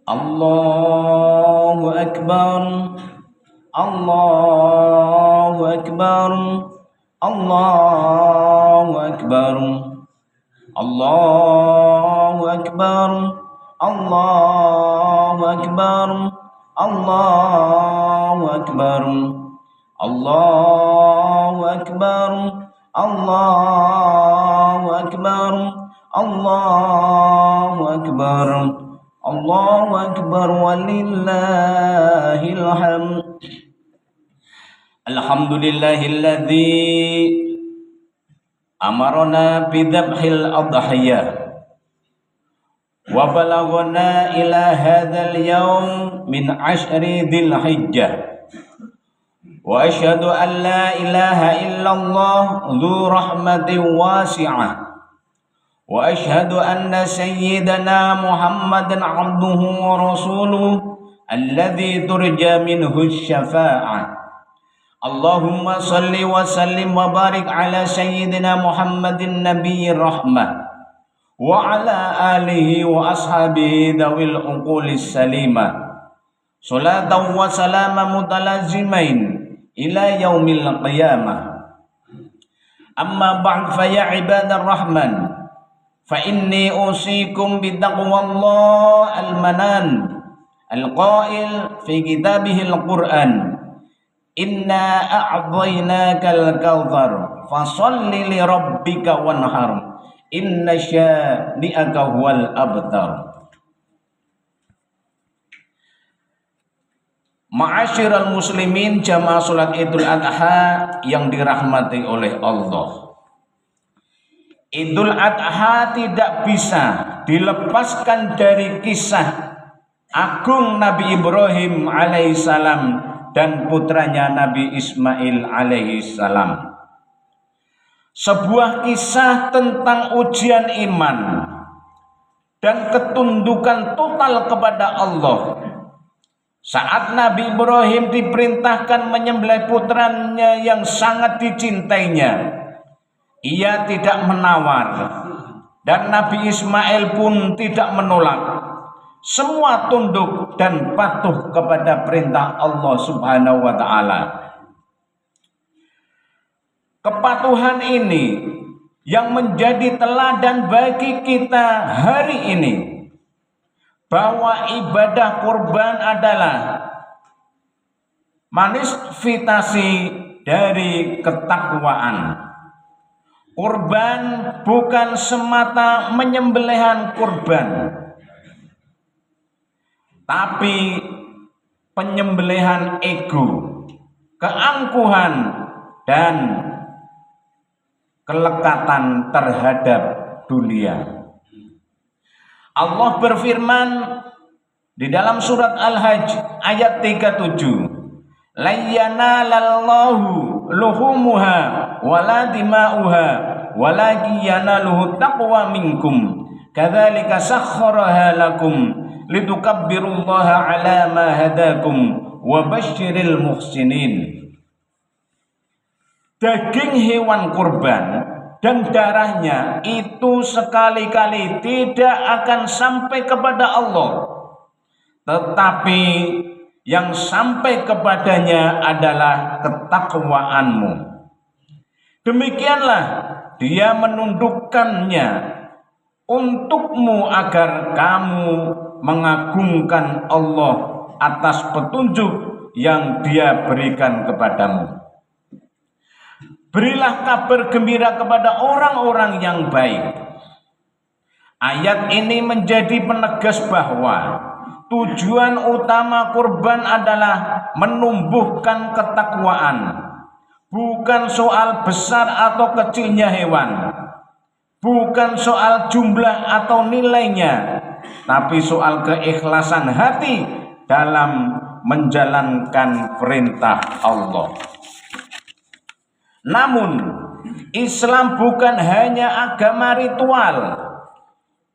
Allahu Akbar, Allahu Akbar, Allahu Akbar, Allahu Akbar, Allahu Akbar, Allahu Akbar, Allahu Akbar, Allahu Akbar, Allahu Akbar, Allahu Akbar, walillahil hamd. Alhamdulillahilladzi amarna bidhabhil adhiyah wa balaghana ila hadzal yaum min ashri dzil hijjah wa asyhadu an la ilaha illallah dzu rahmatin wasi'ah wa asyhadu anna sayyidana Muhammadan abduhu wa rasuluhu alladzi turja minhu syafa'ah. Allahumma salli wa sallim wa barik ala sayyidina Muhammadin nabiyyir rahmah wa ala alihi wa ashabihi dawil uqulis salimah salatan wa salama mutalazimain ila yaumil qiyamah. Amma ba'd, fa ya ibadar rahman, fa inni usikum bitaqwallah al-manan al-qail fi kitabihil Qur'an, inna a'dhainakal kautsar fasholli li rabbika wanhar inna syani'aka huwal abtar. Ma'asyiral muslimin, jamaah salat Idul Adha yang dirahmati oleh Allah. Idul Adha tidak bisa dilepaskan dari kisah agung Nabi Ibrahim alaihissalam dan putranya Nabi Ismail alaihissalam. Sebuah kisah tentang ujian iman dan ketundukan total kepada Allah. Saat Nabi Ibrahim diperintahkan menyembelih putranya yang sangat dicintainya, ia tidak menawar, dan Nabi Ismail pun tidak menolak. Semua tunduk dan patuh kepada perintah Allah Subhanahu wa ta'ala. Kepatuhan ini yang menjadi teladan bagi kita hari ini, bahwa ibadah kurban adalah manifestasi dari ketakwaan. Kurban bukan semata menyembelihan kurban, tapi penyembelihan ego, keangkuhan, dan kelekatan terhadap dunia. Allah berfirman di dalam surat Al-Hajj ayat 37, la yanalallahu luhumuha wala dima'uha walakin yanaluhu taqwa minkum kadzalika sakhkharaha lakum litukabbirullaha ala ma hadakum wa basyiril muhsinin. Daging hewan kurban dan darahnya itu sekali-kali tidak akan sampai kepada Allah, tetapi yang sampai kepadanya adalah ketakwaanmu. Demikianlah dia menundukkannya untukmu agar kamu mengagungkan Allah atas petunjuk yang dia berikan kepadamu. Berilah kabar gembira kepada orang-orang yang baik. Ayat ini menjadi penegas bahwa tujuan utama kurban adalah menumbuhkan ketakwaan. Bukan soal besar atau kecilnya hewan, bukan soal jumlah atau nilainya, tapi soal keikhlasan hati dalam menjalankan perintah Allah. Namun, Islam bukan hanya agama ritual.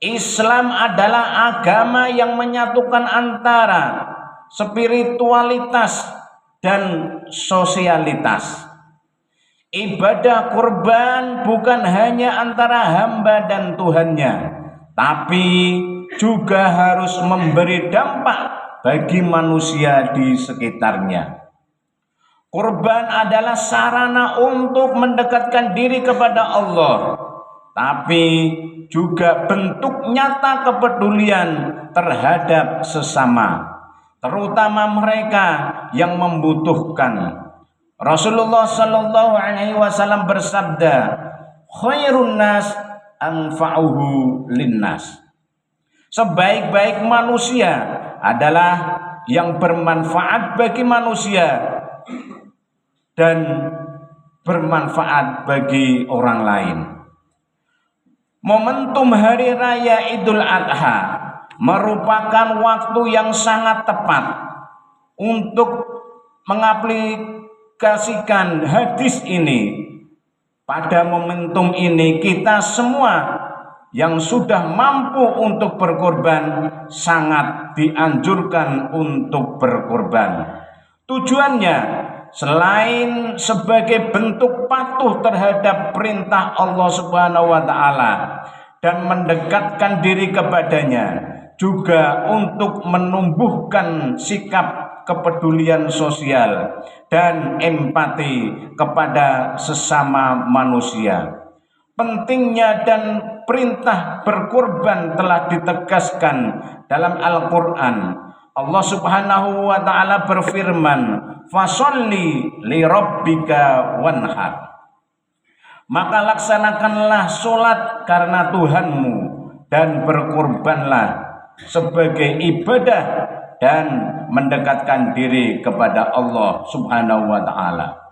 Islam adalah agama yang menyatukan antara spiritualitas dan sosialitas. Ibadah kurban bukan hanya antara hamba dan Tuhannya, tapi juga harus memberi dampak bagi manusia di sekitarnya. Kurban adalah sarana untuk mendekatkan diri kepada Allah, tapi juga bentuk nyata kepedulian terhadap sesama, terutama mereka yang membutuhkan. Rasulullah Shallallahu Alaihi Wasallam bersabda, "Khairun nas anfa'uhu linnas." Sebaik-baik manusia adalah yang bermanfaat bagi manusia dan bermanfaat bagi orang lain. Momentum Hari Raya Idul Adha merupakan waktu yang sangat tepat untuk mengaplikasikan hadis ini. Pada momentum ini kita semua yang sudah mampu untuk berkorban sangat dianjurkan untuk berkorban. Tujuannya selain sebagai bentuk patuh terhadap perintah Allah Subhanahu wa taala dan mendekatkan diri kepadanya, juga untuk menumbuhkan sikap kepedulian sosial dan empati kepada sesama manusia. Pentingnya dan perintah berkorban telah ditegaskan dalam Al-Quran. Allah Subhanahu wa ta'ala berfirman, "Fasholli li rabbika wanhar." Maka laksanakanlah sholat karena Tuhanmu dan berkorbanlah sebagai ibadah dan mendekatkan diri kepada Allah Subhanahu wa ta'ala.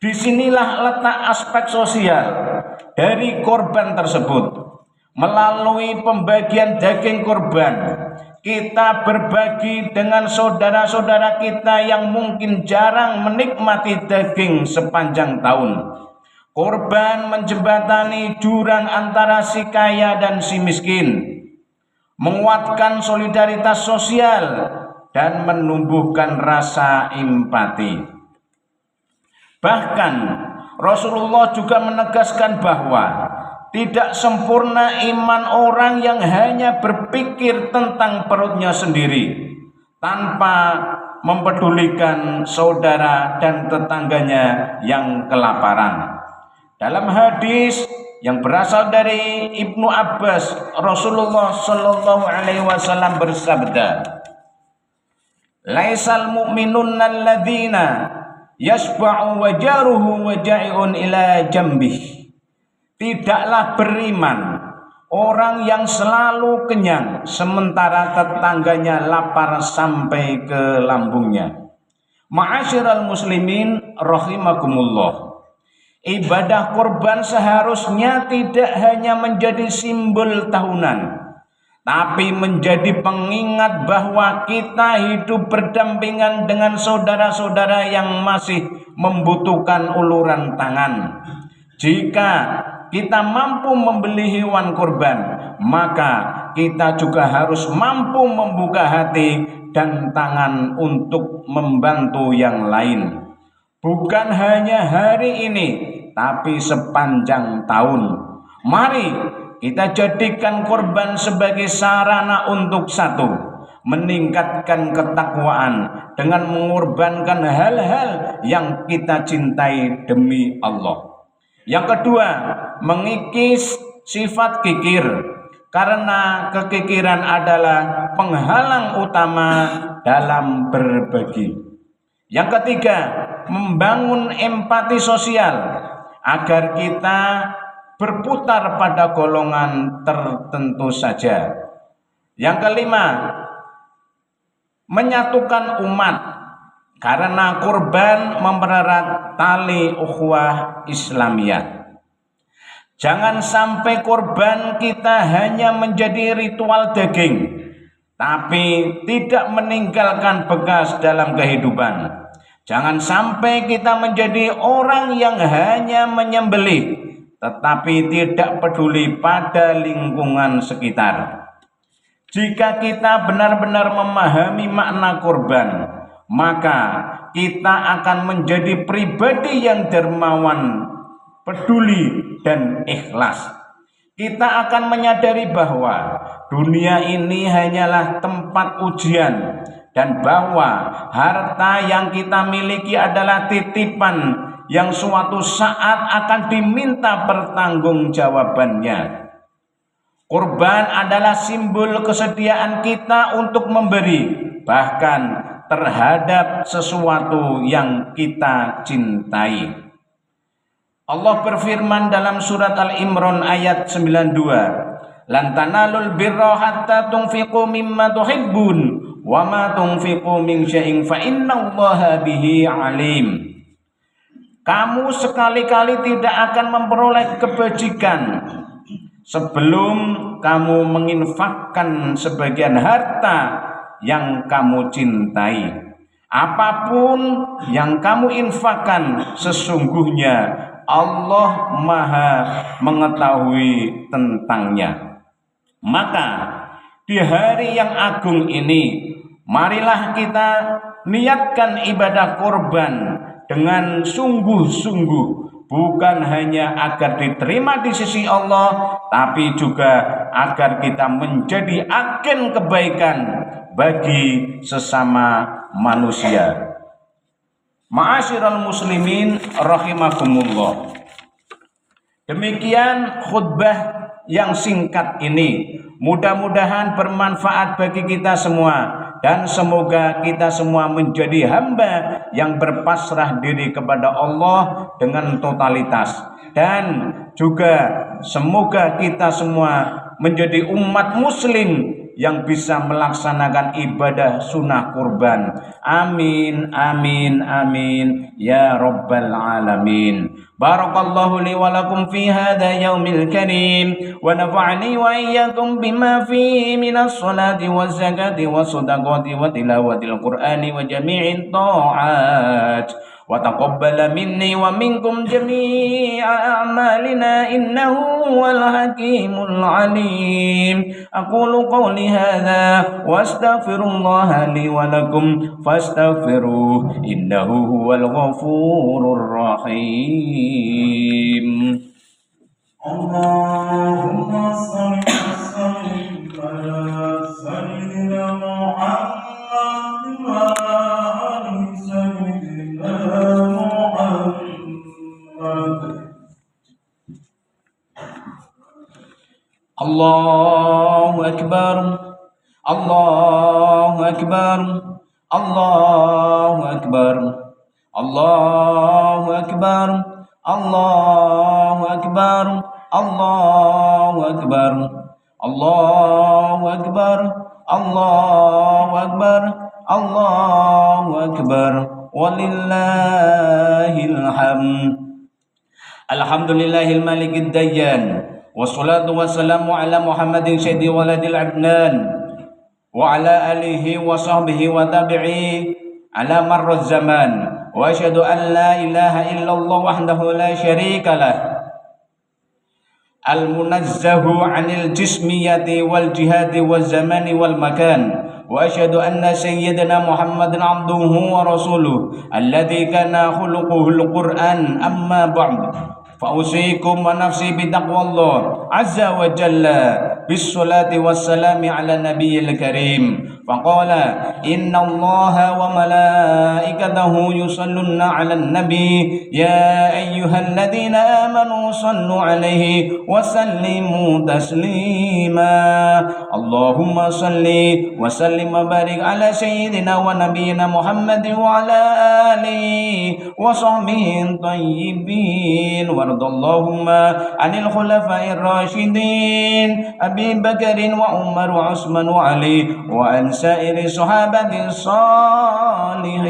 Disinilah letak aspek sosial dari korban tersebut. Melalui pembagian daging korban, kita berbagi dengan saudara-saudara kita yang mungkin jarang menikmati daging sepanjang tahun. Korban menjembatani jurang antara si kaya dan si miskin, menguatkan solidaritas sosial dan menumbuhkan rasa empati. Bahkan Rasulullah juga menegaskan bahwa tidak sempurna iman orang yang hanya berpikir tentang perutnya sendiri tanpa mempedulikan saudara dan tetangganya yang kelaparan. Dalam hadis yang berasal dari Ibnu Abbas, Rasulullah Shallallahu Alaihi Wasallam bersabda, "Laisal mu'minun alladzina yasba'u wajaruhu waja'iun ila jambih." Tidaklah beriman orang yang selalu kenyang sementara tetangganya lapar sampai ke lambungnya. Ma'asyiral muslimin rahimakumullah. Ibadah kurban seharusnya tidak hanya menjadi simbol tahunan, tapi menjadi pengingat bahwa kita hidup berdampingan dengan saudara-saudara yang masih membutuhkan uluran tangan. Jika kita mampu membeli hewan kurban, maka kita juga harus mampu membuka hati dan tangan untuk membantu yang lain. Bukan hanya hari ini, tapi sepanjang tahun. Mari kita jadikan kurban sebagai sarana untuk satu, meningkatkan ketakwaan dengan mengorbankan hal-hal yang kita cintai demi Allah. Yang kedua, mengikis sifat kikir, karena kekikiran adalah penghalang utama dalam berbagi. Yang ketiga, membangun empati sosial agar kita berputar pada golongan tertentu saja. Yang kelima, menyatukan umat, karena kurban mempererat tali ukhuwah Islamiyah. Jangan sampai kurban kita hanya menjadi ritual daging, tapi tidak meninggalkan bekas dalam kehidupan. Jangan sampai kita menjadi orang yang hanya menyembelih, tetapi tidak peduli pada lingkungan sekitar. Jika kita benar-benar memahami makna kurban, maka kita akan menjadi pribadi yang dermawan, peduli, dan ikhlas. kita akan menyadari bahwa dunia ini hanyalah tempat ujian dan bahwa harta yang kita miliki adalah titipan yang suatu saat akan diminta pertanggungjawabannya. Kurban adalah simbol kesediaan kita untuk memberi, bahkan terhadap sesuatu yang kita cintai. Allah berfirman dalam surat Al-Imran ayat 92, "Lan tanalul birra hatta tunfiqu mimma tuhibbun, wa ma tunfiqu min syai'in fa innallaha bihi alim." Kamu sekali-kali tidak akan memperoleh kebajikan sebelum kamu menginfakkan sebagian harta yang kamu cintai. Apapun yang kamu infakkan, sesungguhnya Allah Maha mengetahui tentangnya. Maka di hari yang agung ini, marilah kita niatkan ibadah kurban dengan sungguh-sungguh, bukan hanya agar diterima di sisi Allah, tapi juga agar kita menjadi agen kebaikan bagi sesama manusia. Ma'asyiral muslimin rahimakumullah. Demikian khutbah yang singkat ini. Mudah-mudahan bermanfaat bagi kita semua, dan semoga kita semua menjadi hamba yang berpasrah diri kepada Allah dengan totalitas, dan juga semoga kita semua menjadi umat muslim yang bisa melaksanakan ibadah sunnah kurban. Amin, amin, amin ya rabbal alamin. Barakallahu li wa lakum fi hadha yaumil karim, wa nafa'ani wa iyyakum bima fihi minas salati waz zakati was sadaqati wa tilawatil qur'ani wa jami'it ta'at. وتقبل مني ومنكم جميع أعمالنا إنه هو الحكيم العليم. أقول قولي هذا وأستغفر الله لي ولكم فاستغفروه إنه هو الغفور الرحيم. اللهم صل وسلم على سيدنا محمد Allahu Akbar, Allahu Akbar, Allahu Akbar, Allahu Akbar, Allahu Akbar, Allahu Akbar, Allahu Akbar, Allahu Akbar, Allahu Akbar, walillahil hamd. Alhamdulillahil malikid dayyan. Wassalatu wassalamu ala Muhammadin sayyidi waladil adnan wa ala alihi wa sahbihi wa tabi'i ala marraz zaman. Wa asyhadu an la ilaha illallah wahdahu la syarika lah, al-munazzahu 'anil jismiyati wal jihadi wal zamani wal makan. Wa asyhadu anna sayyidina Muhammadan 'abduhu wa rasuluhu alladzi kana khuluquhul Qur'an. Amma ba'd, fa'usikum wa nafsi bitaqwallah azza wa jalla bissalati wassalami ala nabiyil karim. Faqala inna allaha wa malaikatahu yusalluna ala nabi ya ayyuhalladzina amanu sallu alaihi wa sallimu taslima. Allahumma salli wa sallim wa barik ala sayyidina wa nabiyyina Muhammadin wa ala alihi wa sahbihi tayyibin. Wardallahumma anil khulafa'ir rasyidin Abi Bakarin wa Umar wa Utsman wa Ali wa an sa'iri sahabatin salihin.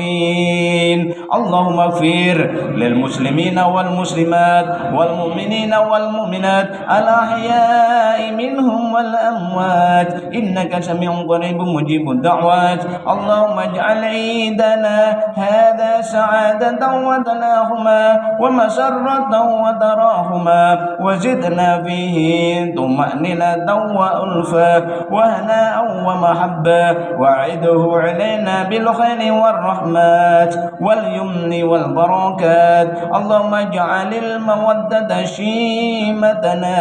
Allahumma ighfir lil muslimina wal muslimat wal mu'minina wal mu'minat al ahya'i minhum wal amwat innaka sami'un qaribun mujibud da'wat. Allahumma ij'al 'idana hadha sa'adatan wa talahuma wa masarratan wa tarahuma wa zidna fihi tuma'ninatan wa ulfa wa hana'an wa mahabba وأعده علينا بالخير والرحمات واليمن والبركات اللهم اجعل المودة شيمتنا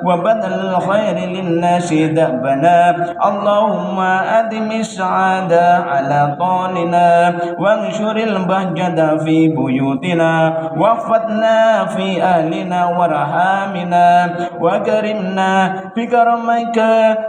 وبدل الخير للناس دأبنا اللهم أدم السعادة على طالنا وانشر البهجة في بيوتنا واحفظنا في أهلنا ورحامنا وكرمنا بكرمك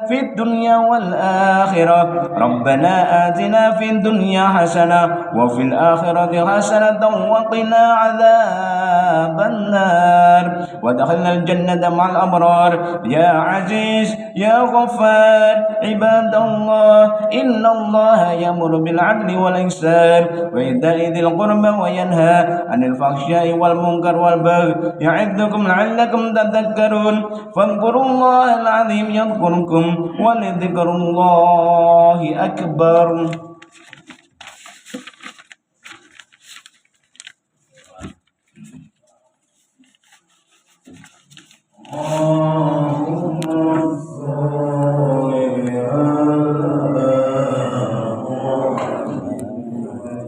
في الدنيا والآخرة ربنا آتنا في الدنيا حسنة وفي الآخرة حسنة وقنا عذاب النار ودخلنا الجنة مع الأبرار يا عزيز يا غفار عباد الله إن الله يأمر بالعدل والإحسان وإيتاء ذي القربى وينهى عن الفحشاء والمنكر والبغي يعظكم لعلكم تذكرون فاذكروا الله العظيم يذكركم ولذكر الله أكبر. Oh